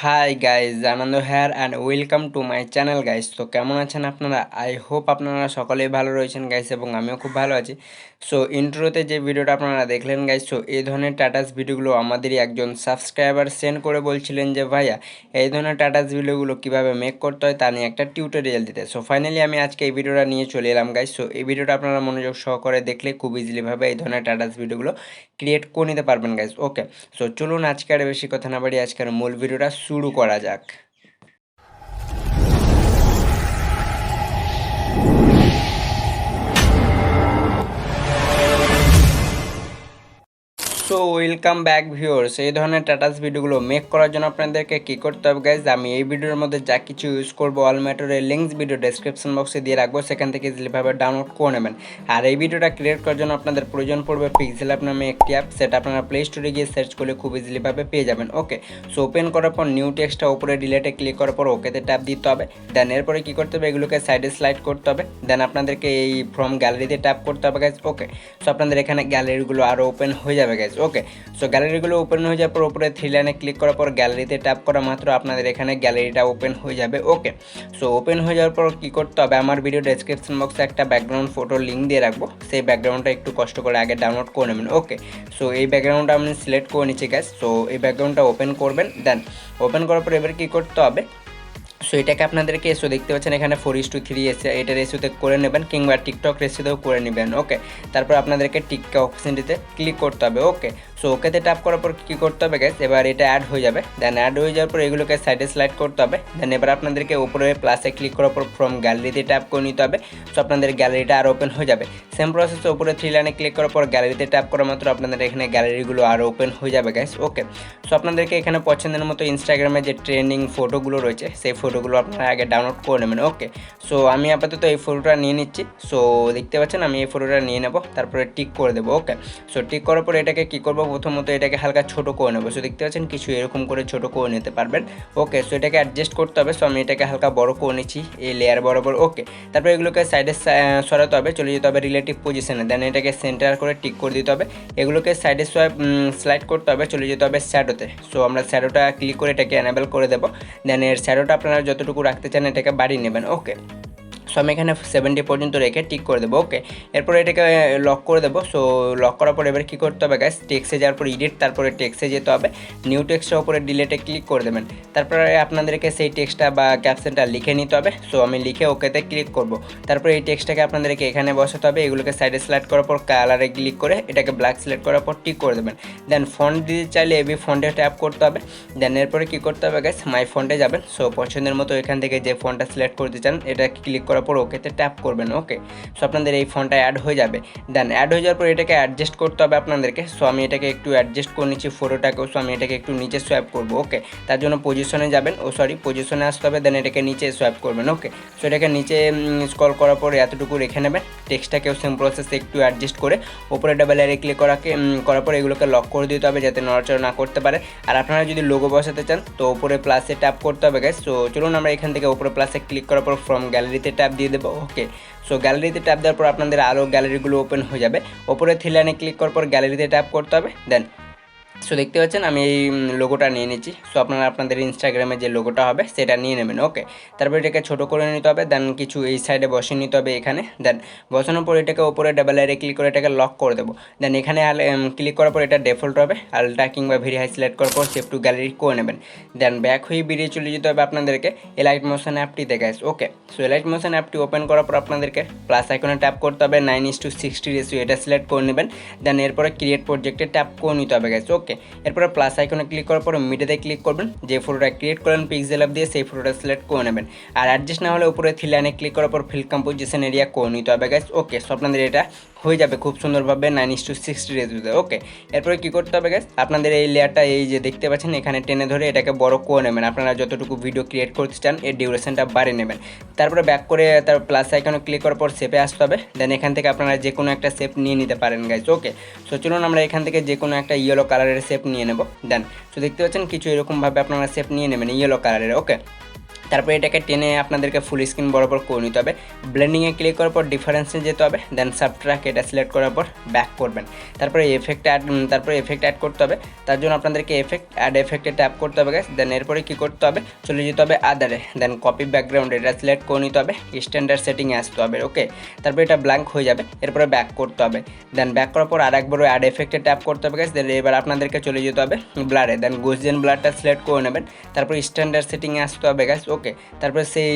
High guys, Anand here and welcome to my channel guys. তো কেমন আছেন আপনারা? আই হোপ আপনারা সকলেই ভালো রয়েছেন গাইজ, এবং আমিও খুব ভালো আছি। সো ইন্ট্রোতে যে ভিডিওটা আপনারা দেখলেন গাইজ, সো এই ধরনের টাটাস ভিডিওগুলো আমাদেরই একজন সাবস্ক্রাইবার সেন্ড করে বলছিলেন যে ভাইয়া এই ধরনের টাটাস ভিডিওগুলো কীভাবে মেক করতে হয় তা নিয়ে একটা টিউটোরিয়াল দিতে। সো ফাইনালি আমি আজকে এই ভিডিওটা নিয়ে চলে এলাম গাইজ। সো এই ভিডিওটা আপনারা মনোযোগ সহকারে দেখলে খুব ইজিলিভাবে এই ধরনের টাটাস ভিডিওগুলো ক্রিয়েট করে নিতে পারবেন গাইজ। ওকে, সো চলুন আজকে আর বেশি কথা না বাড়িয়ে আজকের মূল ভিডিওটা শুরু করা যাক। So welcome back viewers. এই ধরনের টাটাস ভিডিওগুলো মেক করার জন্য আপনাদেরকে কী করতে হবে গাইজ, আমি এই ভিডিওর মধ্যে যা কিছু ইউজ করবো অল ম্যাটারের লিঙ্কস ভিডিও ডেসক্রিপশন বক্সে দিয়ে রাখবো, সেখান থেকে ইজিলিভাবে ডাউনলোড করে নেবেন। আর এই ভিডিওটা ক্রিয়েট করার জন্য আপনাদের প্রয়োজন পড়বে পিক্সেল অ্যাপ নামে একটি অ্যাপ, সেটা আপনারা প্লে স্টোরে গিয়ে সার্চ করলে খুব ইজিলিভাবে পেয়ে যাবেন। ওকে, সো ওপেন করার পর নিউ টেক্সটটা উপরে ডিলেটে ক্লিক করার পর ওকেতে ট্যাপ দিতে হবে। দেন এরপরে কী করতে হবে, এগুলোকে সাইডে স্লাইড করতে হবে। দেন আপনাদেরকে এই ফ্রম গ্যালারিতে ট্যাপ করতে হবে গাইজ। ওকে, সো আপনাদের এখানে গ্যালারিগুলো আরও ওপেন হয়ে যাবে গাইজ। ওকে, সো গ্যালারিগুলো ওপেন হয়ে যাওয়ার পর উপরে থ্রি লাইনে ক্লিক করার পর গ্যালারিতে ট্যাপ করা মাত্র আপনাদের এখানে গ্যালারিটা ওপেন হয়ে যাবে। ওকে, সো ওপেন হয়ে যাওয়ার পর কী করতে হবে, আমার ভিডিও ডেসক্রিপশন বক্সে একটা ব্যাকগ্রাউন্ড ফটোর লিঙ্ক দিয়ে রাখবো, সেই ব্যাকগ্রাউন্ডটা একটু কষ্ট করে আগে ডাউনলোড করে নেবেন। ওকে, সো এই ব্যাকগ্রাউন্ডটা আমি সিলেক্ট করে নিচ্ছি গ্যাস। সো এই ব্যাকগ্রাউন্ডটা ওপেন করবেন। দেন ওপেন করার পর এবার কী করতে হবে, সো এটাকে আপনাদেরকে এসো দেখতে পাচ্ছেন এখানে 4:3 এসে এটা রেসিওতে করে নেবেন, কিংবা টিকটক রেসিওতেও করে নেবেন। ওকে, তারপর আপনাদেরকে টিকটক অপশনটিতে ক্লিক করতে হবে। ওকে, সো ওকেতে ট্যাপ করার পর কী করতে হবে গ্যাস, এবার এটা অ্যাড হয়ে যাবে। দেন অ্যাড হয়ে যাওয়ার পর এগুলোকে সাইডে স্লাইড করতে হবে। দেন এবার আপনাদেরকে উপরে প্লাসে ক্লিক করার পর ফ্রম গ্যালারিতে ট্যাপ করে নিতে হবে। সো আপনাদের গ্যালারিটা আর ওপেন হয়ে যাবে। সেম প্রসেসে উপরে থ্রি লাইনে ক্লিক করার পর গ্যালারিতে ট্যাপ করা মাত্র আপনাদের এখানে গ্যালারিগুলো আরও ওপেন হয়ে যাবে গ্যাস। ওকে, সো আপনাদেরকে এখানে পছন্দের মতো ইনস্টাগ্রামে যে ট্রেন্ডিং ফটোগুলো রয়েছে সেই ফটোগুলো আপনারা আগে ডাউনলোড করে নেবেন। ওকে, সো আমি আপাতত এই ফটোটা নিয়ে নিচ্ছি। সো দেখতে পাচ্ছেন আমি এই ফটোটা নিয়ে নেব, তারপরে টিক করে দেবো। ওকে, সো টিক করার পর এটাকে কী করবো, প্রথমত এটাকে হালকা ছোটো করে নেবো। সো দেখতে পাচ্ছেন কিছু এরকম করে ছোটো করে নিতে পারবেন। ওকে, সো এটাকে অ্যাডজাস্ট করতে হবে। সো আমি এটাকে হালকা বড় করে নিচ্ছি এই লেয়ার বরাবর। ওকে, তারপরে এগুলোকে সাইডে সরাতে হবে, চলে যেতে হবে রিলেটিভ পজিশনে। দেন এটাকে সেন্টার করে টিক করে দিতে হবে। এগুলোকে সাইডে স্লাইড করতে হবে, চলে যেতে হবে শ্যাডোতে। সো আমরা শ্যাডোটা ক্লিক করে এটাকে এনেবল করে দেবো। দেন এর শ্যাডোটা আপনারা যতটুকু রাখতে চান এটাকে বাড়িয়ে নেবেন। ওকে, সো আমি এখানে 70 পর্যন্ত রেখে টিক করে দেবো। ওকে, এরপর এটাকে লক করে দেবো। সো লক করার পর এবার কী করতে হবে গাইস, টেক্সে যাওয়ার পর এডিট, তারপরে টেক্সে যেতে হবে। নিউ টেক্সটের উপরে ডিলেটে ক্লিক করে দেবেন। তারপরে আপনাদেরকে সেই টেক্সটটা বা ক্যাপশনটা লিখে নিতে হবে। সো আমি লিখে ওকেতে ক্লিক করব। তারপরে এই টেক্সটটাকে আপনাদেরকে এখানে বসাতে হবে। এগুলোকে সাইডে সিলেক্ট করার পর কালারে ক্লিক করে এটাকে ব্ল্যাক সিলেক্ট করার পর টিক করে দেবেন। দেন ফন্ট দিতে চাইলে এবি ফন্টে ট্যাপ করতে হবে। দেন এরপরে কী করতে হবে গাইস, মাই ফন্টে যাবেন। সো পছন্দের মতো এখান থেকে যে ফন্টটা সিলেক্ট করতে চান এটা ক্লিক করার পর ওকে ট্যাপ করবেন। ওকে, সো আপনাদের এই ফোনটা অ্যাড হয়ে যাবে। দেন অ্যাড হয়ে যাওয়ার পর এটাকে অ্যাডজাস্ট করতে হবে আপনাদেরকে। সো আমি এটাকে একটু অ্যাডজাস্ট করে নিচ্ছি ফটোটাকেও। সো আমি এটাকে একটু নিচে সোয়াইপ করবো। ওকে, তার জন্য পজিশনে যাবেন, পজিশনে আসতে হবে। দেন এটাকে নিচে সোয়াইপ করবেন। ওকে, সো এটাকে নিচে স্ক্রল করার পর এতটুকু রেখে নেবেন। টেক্সটটাকেও সেম প্রসেসে একটু অ্যাডজাস্ট করে উপরে ডাবল এরে ক্লিক করার পর এগুলোকে লক করে দিতে হবে যাতে নড়াচড়া না করতে পারে। আর আপনারা যদি লোগো বসাতে চান তো উপরে প্লাসে ট্যাপ করতে হবে গাইস। সো চলুন আমরা এখান থেকে উপরে প্লাসে ক্লিক করার পর ফ্রম গ্যালারিতে ট্যাপ দিয়ে দেবো। ওকে, সো গ্যালারিতে ট্যাপ দেওয়ার পর আপনাদের আরও গ্যালারিগুলো ওপেন হয়ে যাবে। ওপরে থ্রি লাইনে ক্লিক করার পর গ্যালারিতে ট্যাপ করতে হবে। দেন সো দেখতে পাচ্ছেন আমি এই লোগোটা নিয়ে নিচ্ছি। সো আপনারা আপনাদের ইনস্টাগ্রামে যে লোগোটা হবে সেটা নিয়ে নেবেন। ওকে, তারপর এটাকে ছোটো করে নিতে হবে। দেন কিছু এই সাইডে বসিয়ে নিতে হবে এখানে। দেন বসানোর পর এটাকে ওপরে ডাবল এরে ক্লিক করে এটাকে লক করে দেবো। দেন এখানে ক্লিক করার পর এটা ডিফল্ট হবে। আলটা কিংবা ভেরি হাই সিলেক্ট করার পর সেভ টু গ্যালারি করে নেবেন। দেন ব্যাক হয়ে বেরিয়ে চলে যেতে হবে আপনাদেরকে এলাইট মোশন অ্যাপটিতে গাইস। ওকে, সো এলাইট মোশন অ্যাপটি ওপেন করার পর আপনাদেরকে প্লাস আইকনে ট্যাপ করতে হবে, 9:60 রেশিও এটা সিলেক্ট করে নেবেন। দেন এরপরে ক্রিয়েট প্রজেক্টে ট্যাপ করে নিতে হবে গাইস। ওকে, এরপরে প্লাস আইকনে ক্লিক করার পর মিডিয়াতে ক্লিক করবেন। যে ফটোটা ক্রিয়েট করেন পিক্সেল অ্যাপ দিয়ে সেই ফটোটা সিলেক্ট করে নেবেন। আর অ্যাডজাস্ট না হলে উপরে থ্রি লাইনে ক্লিক করার পর ফিল কম্পোজিশন এরিয়া করে নিতে হবে গাইস। ওকে, সো আপনাদের এটা হয়ে যাবে খুব সুন্দরভাবে 9:60 রেশিওতে। ওকে, এরপরে কী করতে হবে গাইস, আপনাদের এই লেয়ারটা এই যে দেখতে পাচ্ছেন এখানে টেনে ধরে এটাকে বড় করে নেবেন। আপনারা যতটুকু ভিডিও ক্রিয়েট করতে চান এর ডিউরেশনটা বাড়িয়ে নেবেন। তারপরে ব্যাক করে তার প্লাস আইকনে ক্লিক করার পর শেপে আসতে হবে। দেন এখান থেকে আপনারা যে কোনো একটা শেপ নিয়ে নিতে পারেন গাইস। ওকে, সো চলুন আমরা এখান থেকে যে কোনো একটা ইয়েলো কালারের শেপ নিয়ে নেব। দেন সো দেখতে পাচ্ছেন কিছু এরকমভাবে আপনারা শেপ নিয়ে নেবেন ইয়েলো কালারের। ওকে, তারপরে এটাকে টেনে আপনাদেরকে ফুল স্ক্রিন বরাবর করে নিতে হবে। ব্লেন্ডিংয়ে ক্লিক করার পর ডিফারেন্সে যেতে হবে, দেন সাবট্রাক এটা সিলেক্ট করার পর ব্যাক করবেন। তারপরে এফেক্ট অ্যাড করতে হবে। তার জন্য আপনাদেরকে অ্যাড এফেক্টে ট্যাপ করতে হবে গাইস। দেন এরপরে কী করতে হবে, চলে যেতে হবে আদারে, দেন কপি ব্যাকগ্রাউন্ড এটা সিলেক্ট করে নিতে হবে, স্ট্যান্ডার্ড সেটিংয়ে আসতে হবে। ওকে, তারপরে এটা ব্ল্যাঙ্ক হয়ে যাবে, এরপরে ব্যাক করতে হবে। দেন ব্যাক করার পর আরেকবার অ্যাড এফেক্টে ট্যাপ করতে হবে গাইস। দেন এবার আপনাদেরকে চলে যেতে হবে ব্লারে, দেন গসিয়ান ব্লারটা সিলেক্ট করে নেবেন। তারপর স্ট্যান্ডার্ড সেটিংয়ে আসতে হবে গাইস। ওকে, তারপরে সেই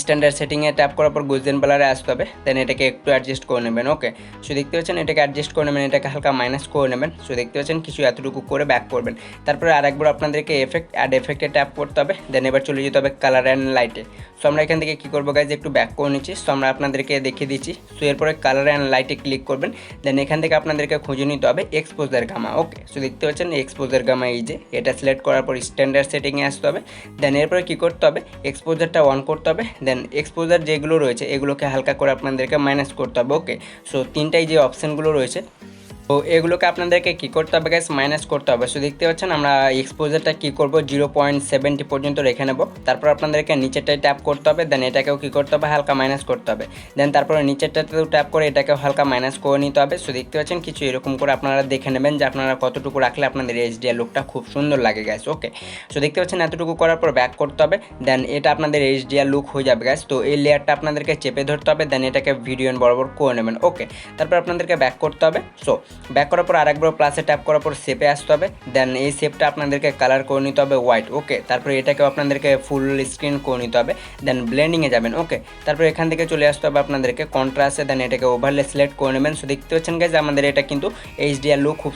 স্ট্যান্ডার্ড সেটিংয়ে ট্যাপ করার পর গসিয়ান ব্লারে আসতে হবে। দেন এটাকে একটু অ্যাডজাস্ট করে নেবেন। ওকে, সো দেখতে পাচ্ছেন এটাকে অ্যাডজাস্ট করে নেবেন, এটাকে হালকা মাইনাস করে নেবেন। সো দেখতে পাচ্ছেন কিছু এতটুকু করে ব্যাক করবেন। তারপরে আরেকবার আপনাদেরকে অ্যাড এফেক্টে ট্যাপ করতে হবে। দেন এবার চলে যেতে হবে কালার অ্যান্ড লাইটে। সো আমরা এখান থেকে কী করবো গাইজ, একটু ব্যাক করে নিচ্ছি। সো আমরা আপনাদেরকে দেখিয়ে দিচ্ছি। সো এরপরে কালার অ্যান্ড লাইটে ক্লিক করবেন। দেন এখান থেকে আপনাদেরকে খুঁজে নিতে হবে এক্সপোজার গামা। ওকে, সো দেখতে পাচ্ছেন এক্সপোজার গামা এই যে, এটা সিলেক্ট করার পর স্ট্যান্ডার্ড সেটিংয়ে আসতে হবে। দেন এরপরে কী করতে হবে, এক্সপোজারটা অন করতে হবে। দেন এক্সপোজার যেগুলো রয়েছে এগুলোকে হালকা করে আপনাদেরকে মাইনাস করতে হবে। ওকে, সো তিনটাই যে অপশানগুলো রয়েছে তো এগুলোকে আপনাদেরকে কী করতে হবে গাইস, মাইনাস করতে হবে। সো দেখতে পাচ্ছেন আমরা এক্সপোজারটা কী করবো 0.70 পর্যন্ত রেখে নেব। তারপর আপনাদেরকে নিচেরটাই ট্যাপ করতে হবে। দেন এটাকেও কী করতে হবে, হালকা মাইনাস করতে হবে। দেন তারপরে নিচেরটাতেও ট্যাপ করে এটাকেও হালকা মাইনাস করে নিতে হবে। সো দেখতে পাচ্ছেন কিছু এরকম করে আপনারা দেখে নেবেন যে আপনারা কতটুকু রাখলে আপনাদের এইচডিআর লুকটা খুব সুন্দর লাগে গাইস। ওকে, সো দেখতে পাচ্ছেন এতটুকু করার পর ব্যাক করতে হবে। দেন এটা আপনাদের এইচডিআর লুক হয়ে যাবে গাইস। তো এই লেয়ারটা আপনাদেরকে চেপে ধরতে হবে। দেন এটাকে ভিডিও বরাবর করে নেবেন। ওকে, তারপর আপনাদেরকে ব্যাক করতে হবে। সো ব্যাক করার পর আরেকবার প্লাসে ট্যাপ করার পর শেপে আসতে হবে। দেন এই শেপটা আপনাদেরকে কালার করে নিতে হবে হোয়াইট। ওকে, তারপরে এটাকেও আপনাদেরকে ফুল স্ক্রিন করে নিতে হবে। দেন ব্লেন্ডিংয়ে যাবেন। ওকে, তারপর এখান থেকে চলে আসতে হবে আপনাদেরকে কন্ট্রাস্টে। দেন এটাকে ওভারলে সিলেক্ট করে নেবেন। সো দেখতে পাচ্ছেন গাইজ আমাদের এটা কিন্তু এইচডিআর লুক খুব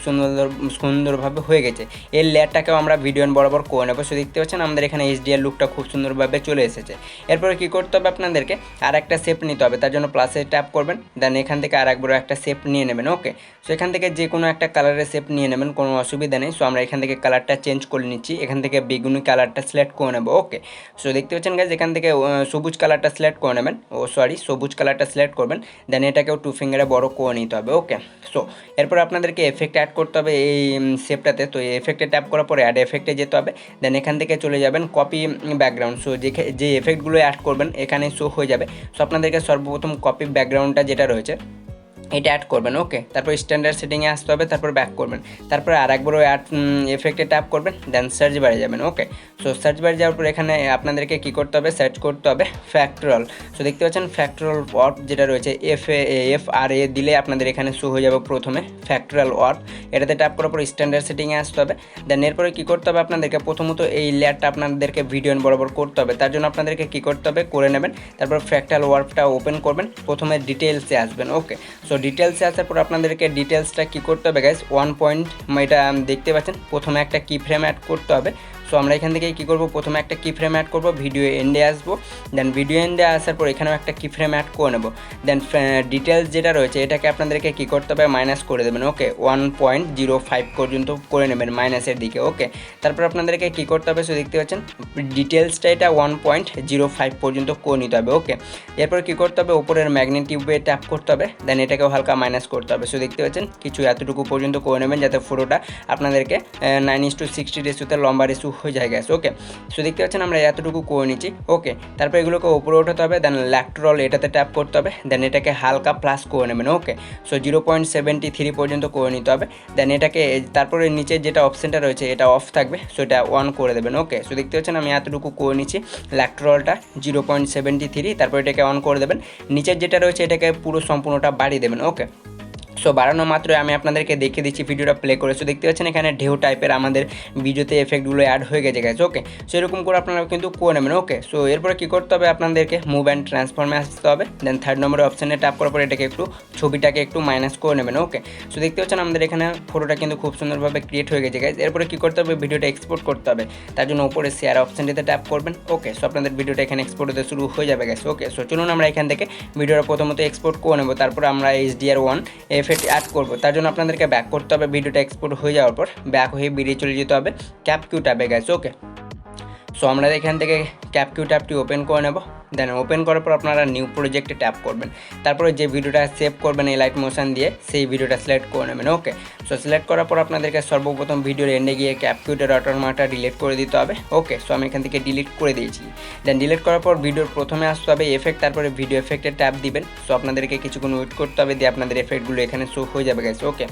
সুন্দরভাবে হয়ে গেছে। এই লেয়ারটাকেও আমরা ভিডিও বরাবর করে নেবো। সো দেখতে পাচ্ছেন আমাদের এখানে এইচডিআর লুকটা খুব সুন্দরভাবে চলে এসেছে। এরপরে কী করতে হবে, আপনাদেরকে আর একটা শেপ নিতে হবে। তার জন্য প্লাসে ট্যাপ করবেন। দেন এখান থেকে আরেকবার একটা শেপ নিয়ে নেবেন। ওকে, সো এখান থেকে যে কোনো একটা কালারের শেপ নিয়ে নেবেন, কোনো অসুবিধা নেই। সো আমরা এখান থেকে কালারটা চেঞ্জ করে নিচ্ছি, এখান থেকে বেগুনি কালারটা সিলেক্ট করে নেবো। ওকে, সো দেখতে পাচ্ছেন গাইজ এখান থেকে সবুজ কালারটা সিলেক্ট করে নেবেন। সবুজ কালারটা সিলেক্ট করবেন। দেন এটাকেও 2 ফিঙ্গারে বড় করে নিতে হবে। ওকে, সো এরপর আপনাদেরকে এফেক্ট অ্যাড করতে হবে এই শেপটাতে। তো এই এফেক্টে ট্যাপ করার পরে অ্যাড এফেক্টে যেতে হবে। দেন এখান থেকে চলে যাবেন কপি ব্যাকগ্রাউন্ড। সো যে এফেক্টগুলো অ্যাড করবেন এখানে শো হয়ে যাবে। সো আপনাদেরকে সর্বপ্রথম কপি ব্যাকগ্রাউন্ডটা যেটা রয়েছে এটা অ্যাড করবেন। ওকে, তারপর স্ট্যান্ডার্ড সেটিংয়ে আসতে হবে, তারপর ব্যাক করবেন। তারপরে আরেকবারও অ্যাড এফেক্টে ট্যাপ করবেন। দেন সার্চ বারে যাবেন। ওকে, সো সার্চ বারে যাওয়ার পর এখানে আপনাদেরকে কী করতে হবে, সার্চ করতে হবে ফ্যাক্টরাল। সো দেখতে পাচ্ছেন ফ্যাক্টরাল ওয়ার্ড যেটা রয়েছে FRA দিলে আপনাদের এখানে শো হয়ে যাবে প্রথমে ফ্যাক্টরাল ওয়ার্ড। এটাতে ট্যাপ করার পর স্ট্যান্ডার্ড সেটিংয়ে আসতে হবে। দেন এরপরে কী করতে হবে, আপনাদেরকে প্রথমত এই লেয়ারটা আপনাদেরকে ভিডিও বরাবর করতে হবে। তার জন্য আপনাদেরকে কী করতে হবে, করে নেবেন। তারপর ফ্যাক্টরাল ওয়ার্ডটা ওপেন করবেন, প্রথমে ডিটেলসে আসবেন। ওকে, সো ডিটেলসে আসার পর আপনাদেরকে ডিটেলসটা কী করতে হবে গাইস, 1 পয়েন্ট এটা দেখতে পাচ্ছেন প্রথমে একটা কি ফ্রেম অ্যাড করতে হবে। সো আমরা এখান থেকে কী করবো, প্রথমে একটা কি ফ্রেম অ্যাড করবো, ভিডিও এন্ডে আসবো। দেন ভিডিও এন্ডে আসার পর এখানেও একটা কি ফ্রেম অ্যাড করে নেবো। দেন ডিটেলস যেটা রয়েছে এটাকে আপনাদেরকে কী করতে হবে, মাইনাস করে দেবেন। ওকে, 1.05 পর্যন্ত করে নেবেন মাইনাসের দিকে। ওকে, তারপর আপনাদেরকে কী করতে হবে, সো দেখতে পাচ্ছেন ডিটেলসটা এটা 1.05 পর্যন্ত করে নিতে হবে। ওকে, এরপর কী করতে হবে, উপরের ম্যাগনেট টিউবে ট্যাপ করতে হবে। দেন এটাকেও হালকা মাইনাস করতে হবে। সো দেখতে পাচ্ছেন কিছু এতটুকু পর্যন্ত করে নেবেন যাতে ফটোটা আপনাদেরকে 9:60 রেসুতে লম্বা রেসু হয়ে যায় গেছে। ওকে, সো দেখতে পাচ্ছেন আমরা এতটুকু করে নিচ্ছি। ওকে, তারপর এগুলোকে উপরে ওঠাতে হবে। দেন ল্যাক্টরল এটাতে ট্যাপ করতে হবে। দেন এটাকে হালকা প্লাস করে নেবেন। ওকে, সো 0.73 পর্যন্ত করে নিতে হবে। দেন এটাকে তারপরে নিচে যেটা অপশানটা রয়েছে এটা অফ থাকবে, সো এটা অন করে দেবেন। ওকে, সো দেখতে পাচ্ছেন আমি এতটুকু করে নিচ্ছি ল্যাক্টরলটা 0.73, তারপর এটাকে অন করে দেবেন। নিচের যেটা রয়েছে এটাকে পুরো সম্পূর্ণটা বাড়িয়ে দেবেন। ওকে, সো বাড়ানো মাত্রই আমি আপনাদেরকে দেখিয়ে দিচ্ছি ভিডিওটা প্লে করে। সো দেখতে পাচ্ছেন এখানে ঢেউ টাইপের আমাদের ভিডিওতে এফেক্টগুলো অ্যাড হয়ে গেছে গেছে। ওকে, সো এরকম করে আপনারা কিন্তু করে নেবেন। ওকে, সো এরপরে কী করতে হবে, আপনাদেরকে মুভ অ্যান্ড ট্রান্সফর্মে আসতে হবে। দেন 3rd নম্বরের অপশানে ট্যাপ করার পর এটাকে ছবিটাকে একটু মাইনাস করে নেবেন। ওকে, সো দেখতে পাচ্ছেন আমাদের এখানে ফটোটা কিন্তু খুব সুন্দরভাবে ক্রিয়েট হয়ে গেছে গাইজ। এরপরে কী করতে হবে, ভিডিওটা এক্সপোর্ট করতে হবে। তার জন্য উপরে শেয়ার অপশানটিতে ট্যাপ করবেন। ওকে, সো আপনাদের ভিডিওটা এখানে এক্সপোর্ট হতে শুরু হয়ে যাবে গেছে। ওকে, সো চলুন আমরা এখান থেকে ভিডিওটা প্রথমত এক্সপোর্ট করে নেবো, তারপর আমরা HDR1 এফেক্ট অ্যাড করবো। তার জন্য আপনাদেরকে ব্যাক করতে হবে। ভিডিওটা এক্সপোর্ট হয়ে যাওয়ার পর ব্যাক হয়ে বেরিয়ে চলে যেতে হবে ক্যাপকিউ ট্যাবে গেছে। ওকে, সো আমরা এখান থেকে ক্যাপকিউট অ্যাপটি ওপেন করে নেব। দেন ওপেন করার পর আপনারা নিউ প্রজেক্টে ট্যাপ করবেন, তারপরে যে ভিডিওটা সেভ করবেন এই লাইট মোশন দিয়ে সেই ভিডিওটা সিলেক্ট করে নেবেন। ওকে, সো সিলেক্ট করার পর আপনাদেরকে সর্বপ্রথম ভিডিওর এন্ডে গিয়ে ক্যাপকিউটের ওয়াটারমার্কটা ডিলিট করে দিতে হবে। ওকে, সো আমি এখান থেকে ডিলিট করে দিয়েছি। দেন ডিলিট করার পর ভিডিওর প্রথমে আসতে হবে এফেক্ট, তারপরে ভিডিও এফেক্টে ট্যাপ দিবেন। সো আপনাদেরকে কিছুক্ষণ ওয়েট করতে হবে, দিয়ে আপনাদের এফেক্টগুলো এখানে শো হয়ে যাবে গাইস। ওকে,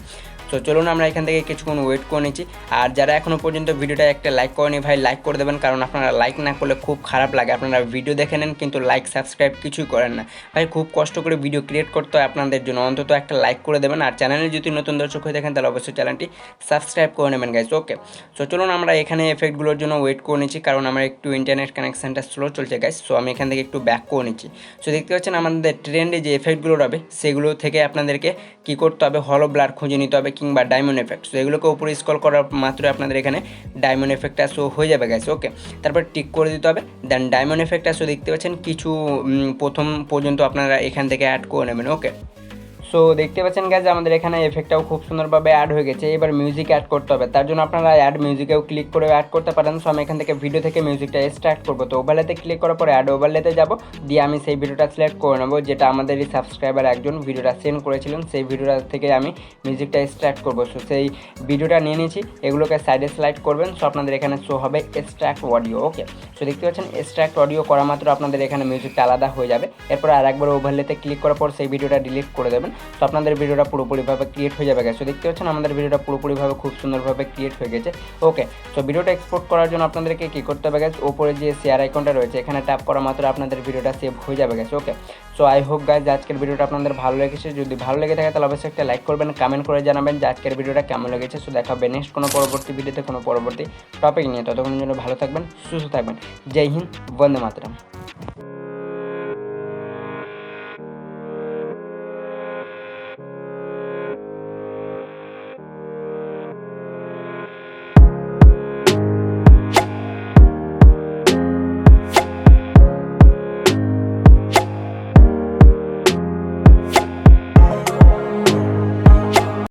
সো চলুন আমরা এখান থেকে কিছুক্ষণ ওয়েট করে নিচ্ছি। আর যারা এখনও পর্যন্ত ভিডিওটা একটা লাইক করেনি ভাই লাইক করে দেবেন, কারণ আপনারা লাইক না করলে খুব খারাপ লাগে। আপনারা ভিডিও দেখে নেন কিন্তু লাইক সাবস্ক্রাইব কিছুই করেন না ভাই, খুব কষ্ট করে ভিডিও ক্রিয়েট করতে হয় আপনাদের জন্য, অন্তত একটা লাইক করে দেবেন। আর চ্যানেলে যদি নতুন দর্শক হয়ে থাকেন তাহলে অবশ্যই চ্যানেলটি সাবস্ক্রাইব করে নেবেন গাইজ। ওকে, সো চলুন আমরা এখানে এফেক্টগুলোর জন্য ওয়েট করে নিচ্ছি, কারণ আমার একটু ইন্টারনেট কানেকশানটা স্লো চলছে গাইজ। সো আমি এখান থেকে একটু ব্যাক করে নিচ্ছি। সো দেখতে পাচ্ছেন আমাদের ট্রেন্ডে যে এফেক্টগুলো রবে সেগুলো থেকে আপনাদেরকে কী করতে হবে, হলো ব্লার খুঁজে নিতে হবে কিংবা ডায়মন্ড এফেক্ট। সো এগুলোকে উপরে স্ক্রল করার মাত্র আপনাদের এখানে ডায়মন্ড এফেক্টটা শো হয়ে যাবে গাইজ। ওকে, তারপর টিক করে দিতে হবে। দেন ডায়মন্ড এফেক্টটা শো দেখতে পাচ্ছেন কিছু প্রথম পর্যন্ত আপনারা এখান থেকে অ্যাড করে নেবেন। ওকে, সো দেখতে পাচ্ছেন গাইজ আমাদের এখানে এফেক্টটাও খুব সুন্দরভাবে অ্যাড হয়ে গেছে। এবার মিউজিক অ্যাড করতে হবে, তার জন্য আপনারা অ্যাড মিউজিকেও ক্লিক করে অ্যাড করতে পারেন। সো আমি এখান থেকে ভিডিও থেকে মিউজিকটা এক্সট্রাক্ট করবো। তো ওভারলেতে ক্লিক করার পরে অ্যাড ওভারলেতে যাব, দিয়ে আমি সেই ভিডিওটা সিলেক্ট করে নেবো যেটা আমাদেরই সাবস্ক্রাইবার একজন ভিডিওটা সেন্ড করেছিলেন, সেই ভিডিওটা থেকে আমি মিউজিকটা এক্সট্রাক্ট করবো। সো সেই ভিডিওটা নিয়ে নিয়েছি, এগুলোকে সাইডে স্লাইড করবেন। সো আপনাদের এখানে শো হবে এক্সট্রাক্ট অডিও। ওকে, সো দেখতে পাচ্ছেন এক্সট্রাক্ট অডিও করা মাত্র আপনাদের এখানে মিউজিকটা আলাদা হয়ে যাবে। এরপর আরেকবার ওভারলেতে ক্লিক করার পর সেই ভিডিওটা ডিলিট করে দেবেন। তো আপনাদের ভিডিওটা পুরোপুরিভাবে ক্রিয়েট হয়ে যাবে গাইস। তো দেখতে পাচ্ছেন আমাদের ভিডিওটা পুরোপুরিভাবে খুব সুন্দরভাবে ক্রিয়েট হয়ে গেছে। ওকে, তো ভিডিওটা এক্সপোর্ট করার জন্য আপনাদেরকে কী করতে হবে গাইস, ওপরে যে শেয়ার আইকনটা রয়েছে এখানে ট্যাপ করা মাত্র আপনাদের ভিডিওটা সেভ হয়ে যাবে guys. Okay, so I hope guys আজকের ভিডিওটা আপনাদের ভালো লেগেছে। যদি ভালো লেগে থাকে তাহলে অবশ্যই একটা লাইক করবেন, কমেন্ট করে জানাবেন যে আজকের ভিডিওটা কেমন লেগেছে। সো দেখা হবে নেক্সট কোনো পরবর্তী ভিডিওতে কোনো পরবর্তী টপিক নিয়ে। ততক্ষণের জন্য ভালো থাকবেন, সুস্থ থাকবেন। জয় হিন্দ, বন্দে মাতরম।